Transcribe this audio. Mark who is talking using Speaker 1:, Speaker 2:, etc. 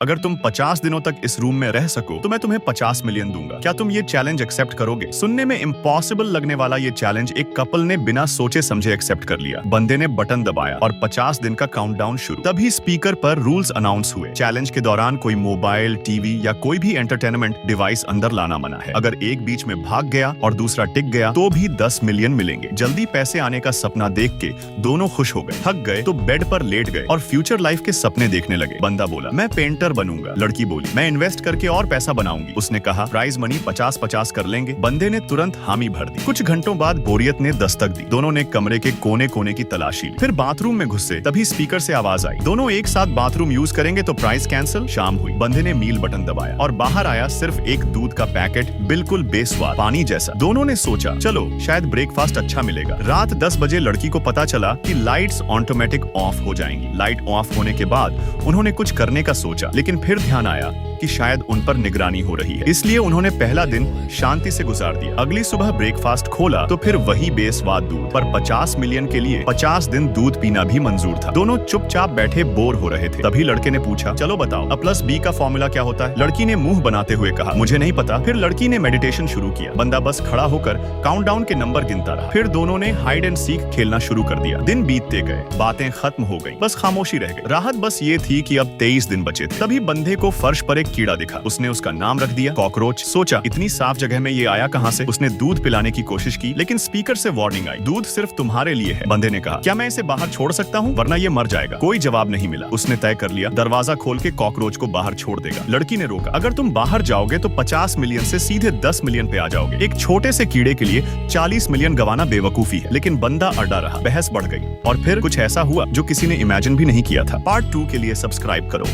Speaker 1: अगर तुम 50 दिनों तक इस रूम में रह सको तो मैं तुम्हें 50 मिलियन दूंगा। क्या तुम ये चैलेंज एक्सेप्ट करोगे? सुनने में इम्पॉसिबल लगने वाला ये चैलेंज एक कपल ने बिना सोचे समझे एक्सेप्ट कर लिया। बंदे ने बटन दबाया और 50 दिन का काउंटडाउन शुरू। तभी स्पीकर पर रूल्स अनाउंस हुए। चैलेंज के दौरान कोई मोबाइल, टीवी या कोई भी एंटरटेनमेंट डिवाइस अंदर लाना मना है। अगर एक बीच में भाग गया और दूसरा टिक गया तो भी 10 मिलियन मिलेंगे। जल्दी पैसे आने का सपना देख के दोनों खुश हो गए। थक गए तो बेड पर लेट गए और फ्यूचर लाइफ के सपने देखने लगे। बंदा बोला, मैं पेंटर बनूंगा। लड़की बोली, मैं इन्वेस्ट करके और पैसा बनाऊंगी। उसने कहा, प्राइज मनी 50-50 कर लेंगे। बंदे ने तुरंत हामी भर दी। कुछ घंटों बाद बोरियत ने दस्तक दी। दोनों ने कमरे के कोने कोने की तलाशी ली। फिर बाथरूम में घुसे। तभी स्पीकर से आवाज आई, दोनों एक साथ बाथरूम यूज करेंगे तो प्राइस कैंसिल। शाम हुई। बंदे ने मील बटन दबाया और बाहर आया सिर्फ एक दूध का पैकेट, बिल्कुल बेस्वाद, पानी जैसा। दोनों ने सोचा, चलो शायद ब्रेकफास्ट अच्छा मिलेगा। रात 10 बजे लड़की को पता चला कि लाइट्स ऑटोमेटिक ऑफ हो जाएंगी। लाइट ऑफ होने के बाद उन्होंने कुछ करने का सोचा, लेकिन फिर ध्यान आया कि शायद उन पर निगरानी हो रही है। इसलिए उन्होंने पहला दिन शांति से गुजार दिया। अगली सुबह ब्रेकफास्ट खोला तो फिर वही बेस्वाद दूध, पर 50 मिलियन के लिए 50 दिन दूध पीना भी मंजूर था। दोनों चुपचाप बैठे बोर हो रहे थे। तभी लड़के ने पूछा, चलो बताओ A+B का फॉर्मूला क्या होता है? लड़की ने मुंह बनाते हुए कहा, मुझे नहीं पता। फिर लड़की ने मेडिटेशन शुरू किया। बंदा बस खड़ा होकर काउंटडाउन के नंबर गिनता रहा। फिर दोनों ने हाइड एंड सीक खेलना शुरू कर दिया। दिन बीतते गए, बातें खत्म हो गई, बस खामोशी रह गई। राहत बस ये थी कि अब 23 दिन बचे थे। तभी बंदे को फर्श पर एक कीड़ा दिखा। उसने उसका नाम रख दिया कॉकरोच। सोचा, इतनी साफ जगह में ये आया कहां से? उसने दूध पिलाने की कोशिश की, लेकिन स्पीकर से वार्निंग आई, दूध सिर्फ तुम्हारे लिए है। बंदे ने कहा, क्या मैं इसे बाहर छोड़ सकता हूँ, वरना ये मर जाएगा? कोई जवाब नहीं मिला। उसने तय कर लिया, दरवाजा खोल के कॉकरोच को बाहर छोड़ देगा। लड़की ने रोका, अगर तुम बाहर जाओगे तो 50 मिलियन से सीधे 10 मिलियन पे आ जाओगे। एक छोटे से कीड़े के लिए 40 मिलियन गंवाना बेवकूफी है। लेकिन बंदा अड़ा रहा। बहस बढ़ गई और फिर कुछ ऐसा हुआ जो किसी ने इमेजिन भी नहीं किया था। पार्ट 2 के लिए सब्सक्राइब करो।